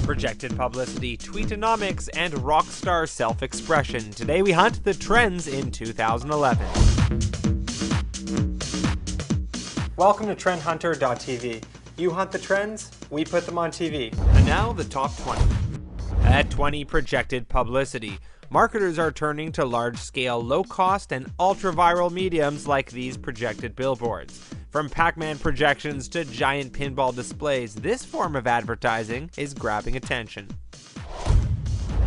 Projected publicity, tweetonomics, and rockstar self-expression. Today we hunt the trends in 2011. Welcome to TrendHunter.tv. You hunt the trends, we put them on TV. And now the top 20. At 20, projected publicity. Marketers are turning to large-scale, low-cost, and ultra-viral mediums like these projected billboards. From Pac-Man projections to giant pinball displays, this form of advertising is grabbing attention.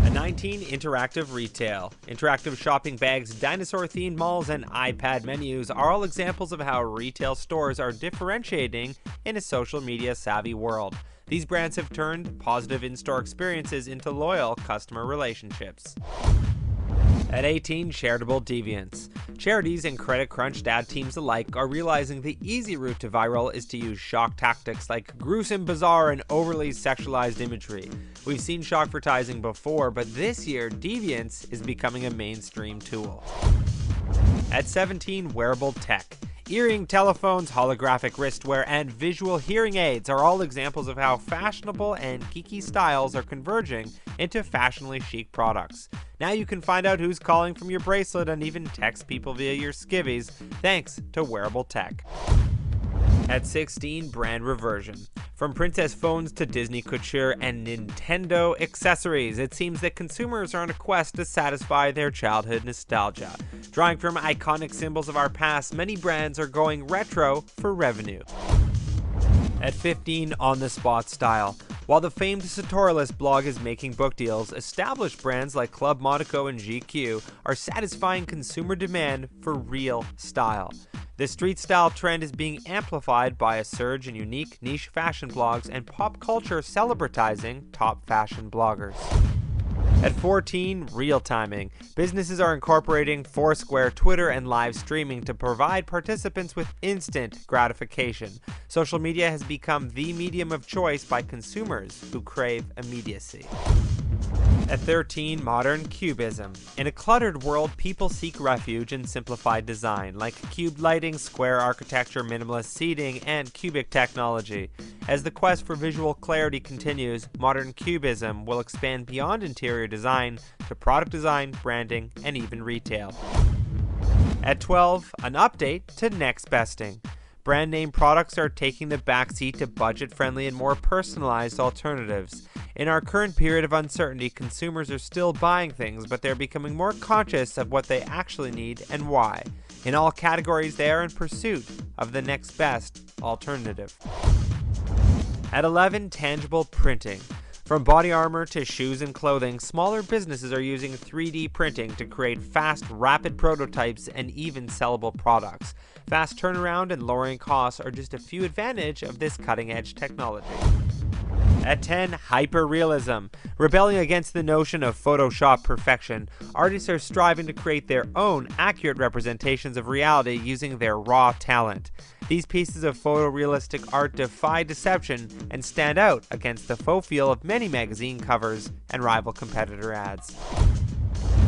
At 19, interactive retail. Interactive shopping bags, dinosaur-themed malls, and iPad menus are all examples of how retail stores are differentiating in a social media-savvy world. These brands have turned positive in-store experiences into loyal customer relationships. At 18, charitable deviance. Charities and credit crunch ad teams alike are realizing the easy route to viral is to use shock tactics like gruesome, bizarre, and overly sexualized imagery. We've seen shockvertising before, but this year, deviance is becoming a mainstream tool. At 17, wearable tech. Earring, telephones, holographic wristwear, and visual hearing aids are all examples of how fashionable and geeky styles are converging into fashionably chic products. Now you can find out who's calling from your bracelet and even text people via your skivvies thanks to wearable tech. At 16, brand reversion. From princess phones to Disney couture and Nintendo accessories, it seems that consumers are on a quest to satisfy their childhood nostalgia. Drawing from iconic symbols of our past, many brands are going retro for revenue. At 15, on-the-spot style. While the famed Sartorialist blog is making book deals, established brands like Club Monaco and GQ are satisfying consumer demand for real style. The street style trend is being amplified by a surge in unique niche fashion blogs and pop culture celebritizing top fashion bloggers. At 14, real timing. Businesses are incorporating Foursquare, Twitter, and live streaming to provide participants with instant gratification. Social media has become the medium of choice by consumers who crave immediacy. At 13, modern cubism. In a cluttered world, people seek refuge in simplified design, like cube lighting, square architecture, minimalist seating, and cubic technology. As the quest for visual clarity continues, modern cubism will expand beyond interior design to product design, branding, and even retail. At 12, an update to next besting. Brand name products are taking the backseat to budget-friendly and more personalized alternatives. In our current period of uncertainty, consumers are still buying things, but they're becoming more conscious of what they actually need and why. In all categories, they are in pursuit of the next best alternative. At 11, tangible printing. From body armor to shoes and clothing, smaller businesses are using 3D printing to create fast, rapid prototypes and even sellable products. Fast turnaround and lowering costs are just a few advantages of this cutting-edge technology. At 10, hyper-realism. Rebelling against the notion of Photoshop perfection, artists are striving to create their own accurate representations of reality using their raw talent. These pieces of photorealistic art defy deception and stand out against the faux feel of many magazine covers and rival competitor ads.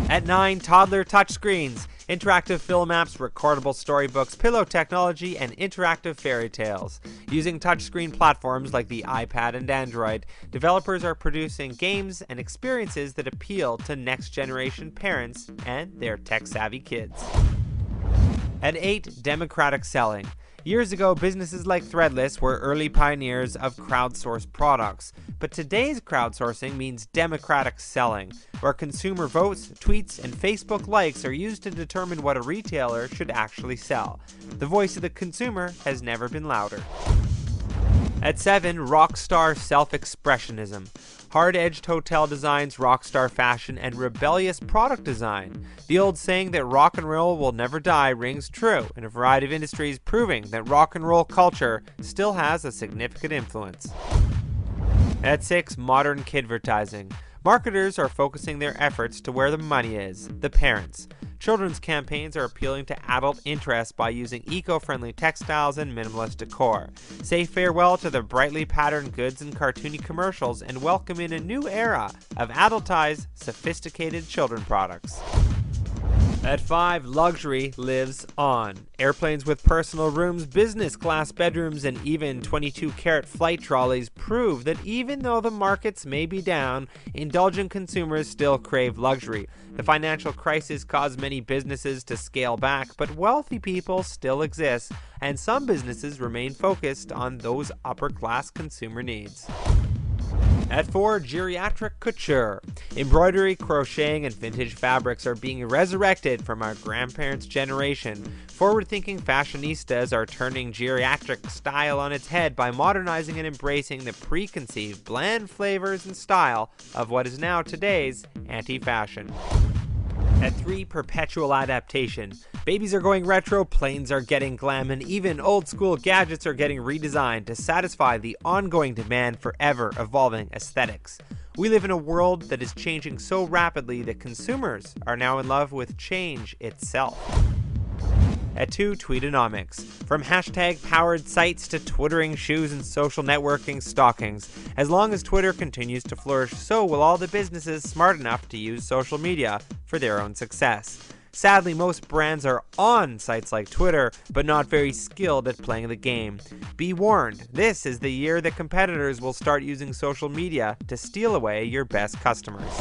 At 9, toddler touchscreens. Interactive film apps, recordable storybooks, pillow technology, and interactive fairy tales. Using touchscreen platforms like the iPad and Android, developers are producing games and experiences that appeal to next-generation parents and their tech-savvy kids. At 8, democratic selling. Years ago, businesses like Threadless were early pioneers of crowdsourced products, but today's crowdsourcing means democratic selling, where consumer votes, tweets, and Facebook likes are used to determine what a retailer should actually sell. The voice of the consumer has never been louder. At 7, rockstar self-expressionism. Hard-edged hotel designs, rockstar fashion, and rebellious product design. The old saying that rock and roll will never die rings true in a variety of industries, proving that rock and roll culture still has a significant influence. At 6, modern kidvertising. Marketers are focusing their efforts to where the money is, the parents. Children's campaigns are appealing to adult interests by using eco-friendly textiles and minimalist decor. Say farewell to the brightly patterned goods and cartoony commercials and welcome in a new era of adultized, sophisticated children products. At 5, luxury lives on. Airplanes with personal rooms, business class bedrooms, and even 22-carat flight trolleys prove that even though the markets may be down, indulgent consumers still crave luxury. The financial crisis caused many businesses to scale back, but wealthy people still exist, and some businesses remain focused on those upper-class consumer needs. At 4, geriatric couture. Embroidery, crocheting, and vintage fabrics are being resurrected from our grandparents' generation. Forward-thinking fashionistas are turning geriatric style on its head by modernizing and embracing the preconceived bland flavors and style of what is now today's anti-fashion. At 3, perpetual adaptation. Babies are going retro, planes are getting glam, and even old-school gadgets are getting redesigned to satisfy the ongoing demand for ever-evolving aesthetics. We live in a world that is changing so rapidly that consumers are now in love with change itself. At 2, Tweetonomics. From hashtag-powered sites to twittering shoes and social networking stockings, as long as Twitter continues to flourish, so will all the businesses smart enough to use social media for their own success. Sadly, most brands are on sites like Twitter, but not very skilled at playing the game. Be warned, this is the year that competitors will start using social media to steal away your best customers.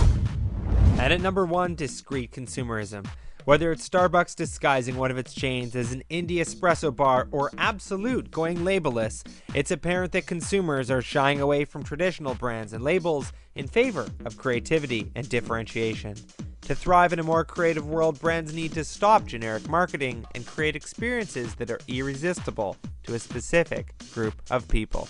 And at number 1, discreet consumerism. Whether it's Starbucks disguising one of its chains as an indie espresso bar or Absolut going labelless, it's apparent that consumers are shying away from traditional brands and labels in favor of creativity and differentiation. To thrive in a more creative world, brands need to stop generic marketing and create experiences that are irresistible to a specific group of people.